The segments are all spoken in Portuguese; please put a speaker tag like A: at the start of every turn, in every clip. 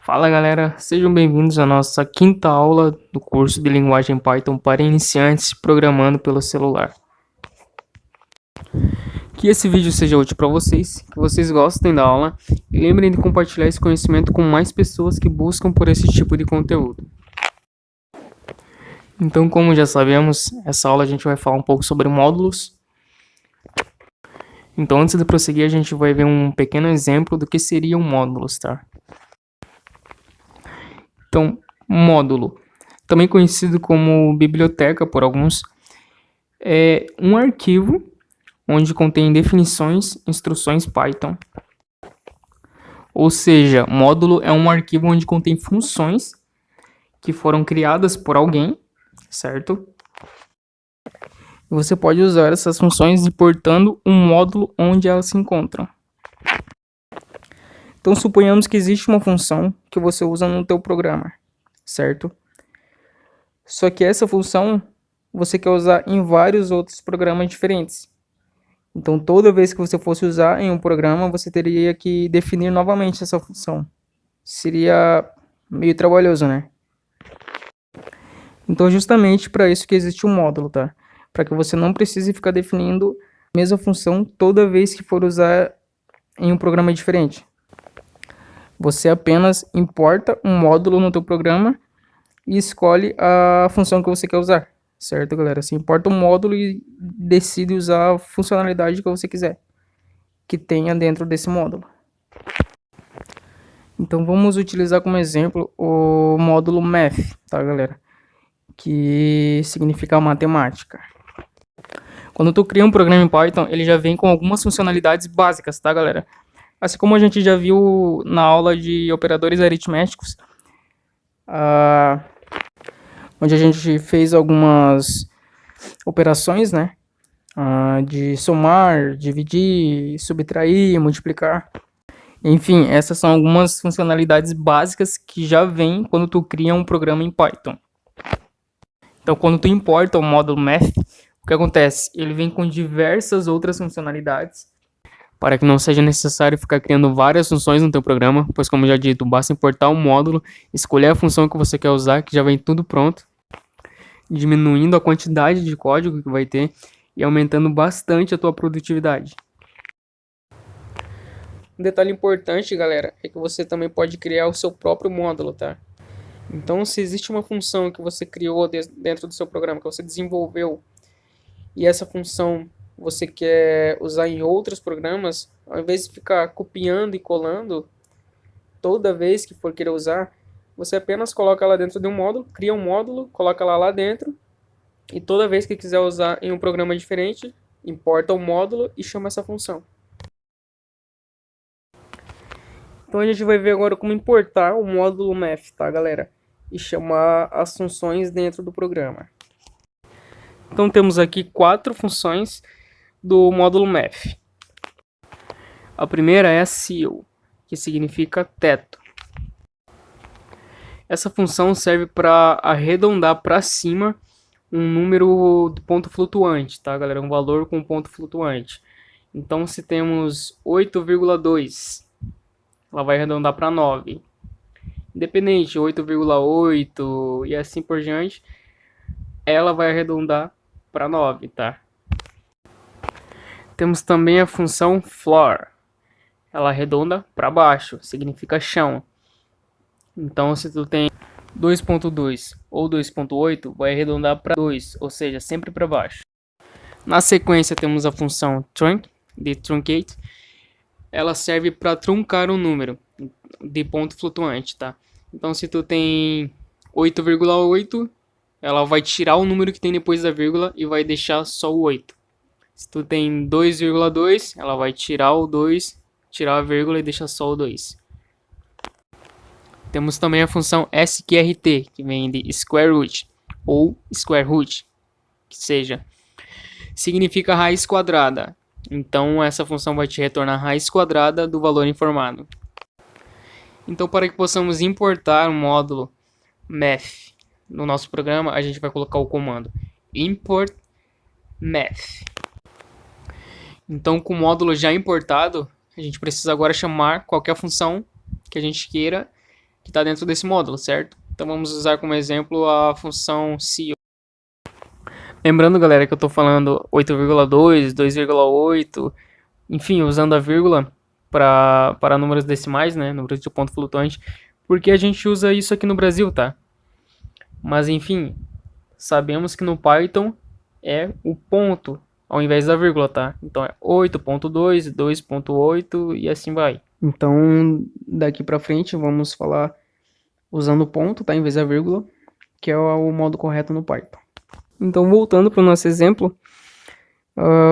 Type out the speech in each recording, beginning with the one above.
A: Fala galera, sejam bem-vindos à nossa quinta aula do curso de linguagem Python para iniciantes programando pelo celular. Que esse vídeo seja útil para vocês, que vocês gostem da aula e lembrem de compartilhar esse conhecimento com mais pessoas que buscam por esse tipo de conteúdo. Então, como já sabemos, essa aula a gente vai falar um pouco sobre módulos. Então, antes de prosseguir, a gente vai ver um pequeno exemplo do que seriam módulos, tá? Então, módulo, também conhecido como biblioteca por alguns, é um arquivo onde contém definições, instruções Python. Ou seja, módulo é um arquivo onde contém funções que foram criadas por alguém, certo? E você pode usar essas funções importando um módulo onde elas se encontram. Então, suponhamos que existe uma função que você usa no teu programa, certo? Só que essa função você quer usar em vários outros programas diferentes. Então, toda vez que você fosse usar em um programa, você teria que definir novamente essa função. Seria meio trabalhoso, né? Então, justamente para isso que existe um módulo, tá? Para que você não precise ficar definindo a mesma função toda vez que for usar em um programa diferente. Você apenas importa um módulo no teu programa e escolhe a função que você quer usar, certo, galera? Você importa um módulo e decide usar a funcionalidade que você quiser que tenha dentro desse módulo. Então vamos utilizar como exemplo o módulo math, tá, galera? Que significa matemática. Quando tu cria um programa em Python, ele já vem com algumas funcionalidades básicas, tá, galera? Assim como a gente já viu na aula de operadores aritméticos, onde a gente fez algumas operações, né? De somar, dividir, subtrair, multiplicar. Enfim, essas são algumas funcionalidades básicas que já vêm quando tu cria um programa em Python. Então, quando tu importa o módulo math, o que acontece? Ele vem com diversas outras funcionalidades para que não seja necessário ficar criando várias funções no teu programa, pois como já dito, basta importar um módulo, escolher a função que você quer usar, que já vem tudo pronto, diminuindo a quantidade de código que vai ter e aumentando bastante a tua produtividade. Um detalhe importante, galera, é que você também pode criar o seu próprio módulo, tá? Então, se existe uma função que você criou dentro do seu programa, que você desenvolveu, e essa função você quer usar em outros programas, ao invés de ficar copiando e colando toda vez que for querer usar, você apenas coloca ela dentro de um módulo, cria um módulo, coloca ela lá dentro, e toda vez que quiser usar em um programa diferente, importa o módulo e chama essa função. Então a gente vai ver agora como importar o módulo math, tá, galera? E chamar as funções dentro do programa. Então temos aqui 4 funções do módulo math. A primeira é a ceil, que significa teto. Essa função serve para arredondar para cima um número de ponto flutuante, tá, galera? Um valor com ponto flutuante. Então, se temos 8,2, ela vai arredondar para 9. Independente, 8,8 e assim por diante, ela vai arredondar para 9, tá? Temos também a função floor. Ela arredonda para baixo, significa chão. Então, se tu tem 2.2 ou 2.8, vai arredondar para 2, ou seja, sempre para baixo. Na sequência, temos a função trunc, de truncate. Ela serve para truncar um número de ponto flutuante, tá? Então, se tu tem 8,8, ela vai tirar o número que tem depois da vírgula e vai deixar só o 8. Se tu tem 2,2, ela vai tirar o 2, tirar a vírgula e deixar só o 2. Temos também a função sqrt, que vem de square root ou square root, que seja, significa raiz quadrada. Então essa função vai te retornar a raiz quadrada do valor informado. Então, para que possamos importar um módulo math no nosso programa, a gente vai colocar o comando import math. Então, com o módulo já importado, a gente precisa agora chamar qualquer função que a gente queira que está dentro desse módulo, certo? Então vamos usar como exemplo a função CEO. Lembrando, galera, que eu estou falando 8,2, 2,8, enfim, usando a vírgula para números decimais, né, números de ponto flutuante, porque a gente usa isso aqui no Brasil, tá? Mas enfim, sabemos que no Python é o ponto ao invés da vírgula, tá? Então é 8.2, 2.8 e assim vai. Então, daqui para frente vamos falar usando o ponto, tá, em vez da vírgula, que é o modo correto no Python. Então, voltando para o nosso exemplo,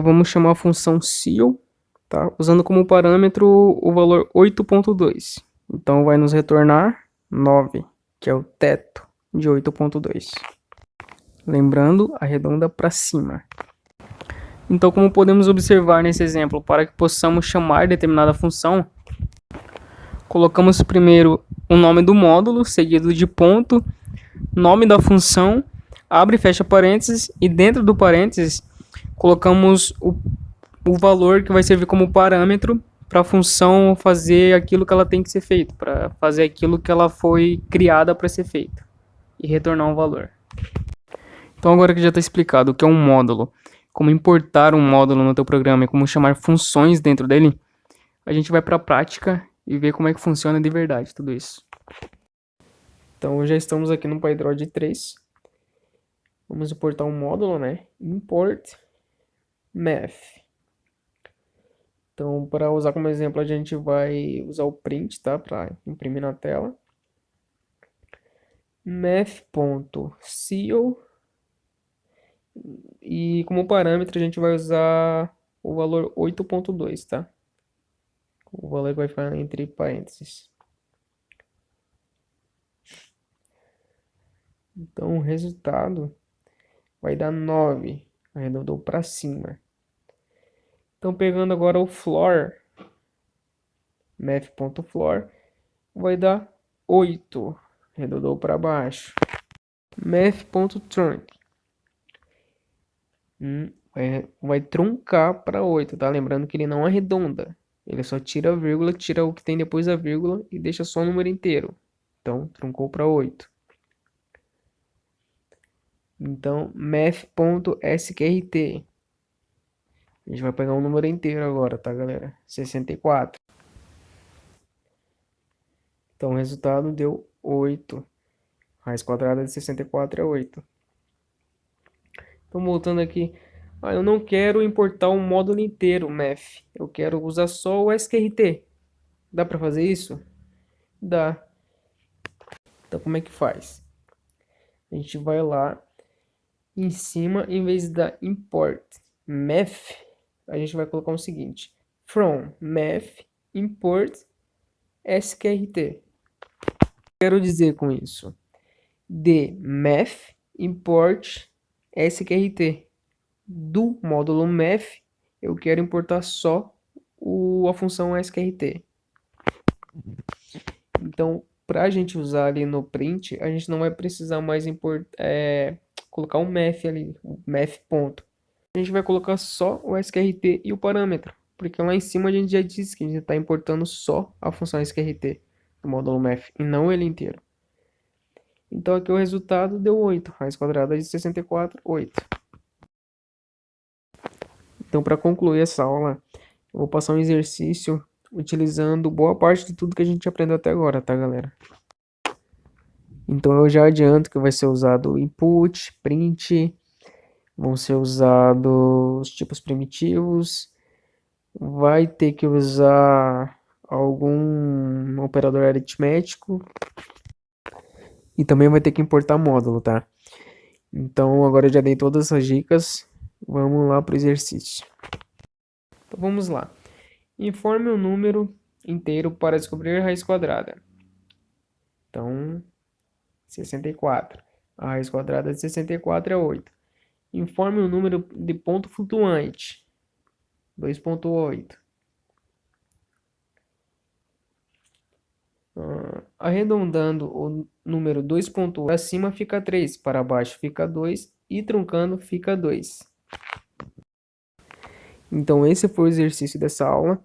A: vamos chamar a função ceil, tá, usando como parâmetro o valor 8.2. Então, vai nos retornar 9, que é o teto de 8.2. Lembrando, arredonda para cima. Então, como podemos observar nesse exemplo, para que possamos chamar determinada função, colocamos primeiro o nome do módulo, seguido de ponto, nome da função, abre e fecha parênteses, e dentro do parênteses colocamos o valor que vai servir como parâmetro para a função fazer aquilo que ela tem que ser feito, para fazer aquilo que ela foi criada para ser feito, e retornar um valor. Então agora que já está explicado o que é um módulo, como importar um módulo no teu programa e como chamar funções dentro dele, a gente vai para a prática e ver como é que funciona de verdade tudo isso. Então já estamos aqui no PyTorch 3. Vamos importar um módulo, né? Import math. Então, para usar como exemplo, a gente vai usar o print, tá? Para imprimir na tela. Math.ceil. E como parâmetro a gente vai usar o valor 8.2, tá? O valor que vai ficar entre parênteses. Então o resultado vai dar 9, arredondou para cima. Então pegando agora o floor, math.floor, vai dar 8, arredondou para baixo. Math.trunc, vai truncar para 8, tá? Lembrando que ele não arredonda, ele só tira a vírgula, tira o que tem depois da vírgula e deixa só o número inteiro. Então truncou para 8. Então, math.sqrt. A gente vai pegar um número inteiro agora, tá, galera? 64. Então, o resultado deu 8. Raiz quadrada de 64 é 8. Então, voltando aqui. Eu não quero importar um módulo inteiro, math. Eu quero usar só o sqrt. Dá para fazer isso? Dá. Então, como é que faz? A gente vai lá em cima, em vez da import math, a gente vai colocar o seguinte: from math import sqrt. Quero dizer com isso, de math import sqrt. Do módulo math, eu quero importar só a função sqrt. Então, para a gente usar ali no print, a gente não vai precisar mais colocar um math ali, o math ponto. A gente vai colocar só o sqrt e o parâmetro, porque lá em cima a gente já disse que a gente está importando só a função sqrt do módulo math e não ele inteiro. Então aqui o resultado deu 8, raiz quadrada de 64, 8. Então para concluir essa aula, eu vou passar um exercício utilizando boa parte de tudo que a gente aprendeu até agora, tá, galera? Então eu já adianto que vai ser usado input, print, vão ser usados os tipos primitivos, vai ter que usar algum operador aritmético e também vai ter que importar módulo, tá? Então agora eu já dei todas essas dicas, vamos lá para o exercício. Então vamos lá. Informe um número inteiro para descobrir a raiz quadrada. Então, 64. A raiz quadrada de 64 é 8. Informe um número de ponto flutuante. 2.8. Arredondando o número 2.8 para cima fica 3, para baixo fica 2 e truncando fica 2. Então esse foi o exercício dessa aula.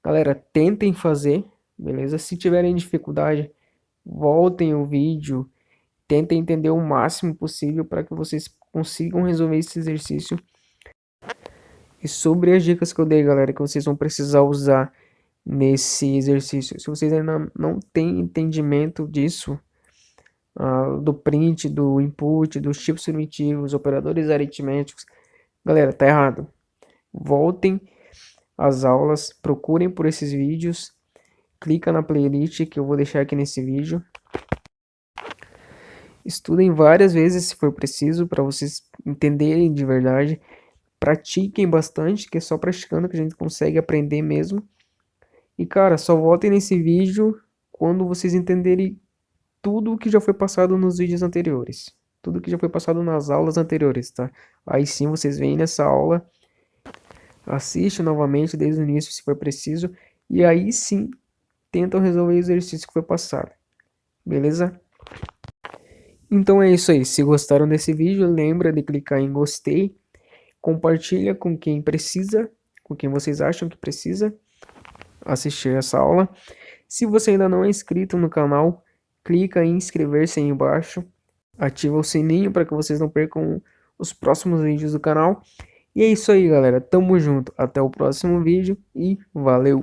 A: Galera, tentem fazer, beleza? Se tiverem dificuldade, voltem o vídeo, tentem entender o máximo possível para que vocês consigam resolver esse exercício. E sobre as dicas que eu dei, galera, que vocês vão precisar usar nesse exercício. Se vocês ainda não têm entendimento disso, do print, do input, dos tipos primitivos, operadores aritméticos, galera, tá errado. Voltem às aulas, procurem por esses vídeos, clica na playlist que eu vou deixar aqui nesse vídeo. Estudem várias vezes se for preciso para vocês entenderem de verdade. Pratiquem bastante, que é só praticando que a gente consegue aprender mesmo. E cara, só voltem nesse vídeo quando vocês entenderem tudo o que já foi passado nos vídeos anteriores. Tudo que já foi passado nas aulas anteriores, tá? Aí sim vocês vêm nessa aula, assistem novamente desde o início se for preciso. E aí sim tentam resolver o exercício que foi passado. Beleza? Então é isso aí. Se gostaram desse vídeo, lembra de clicar em gostei. Compartilha com quem precisa, com quem vocês acham que precisa assistir essa aula. Se você ainda não é inscrito no canal, clica em inscrever-se aí embaixo. Ativa o sininho para que vocês não percam os próximos vídeos do canal. E é isso aí, galera. Tamo junto. Até o próximo vídeo e valeu!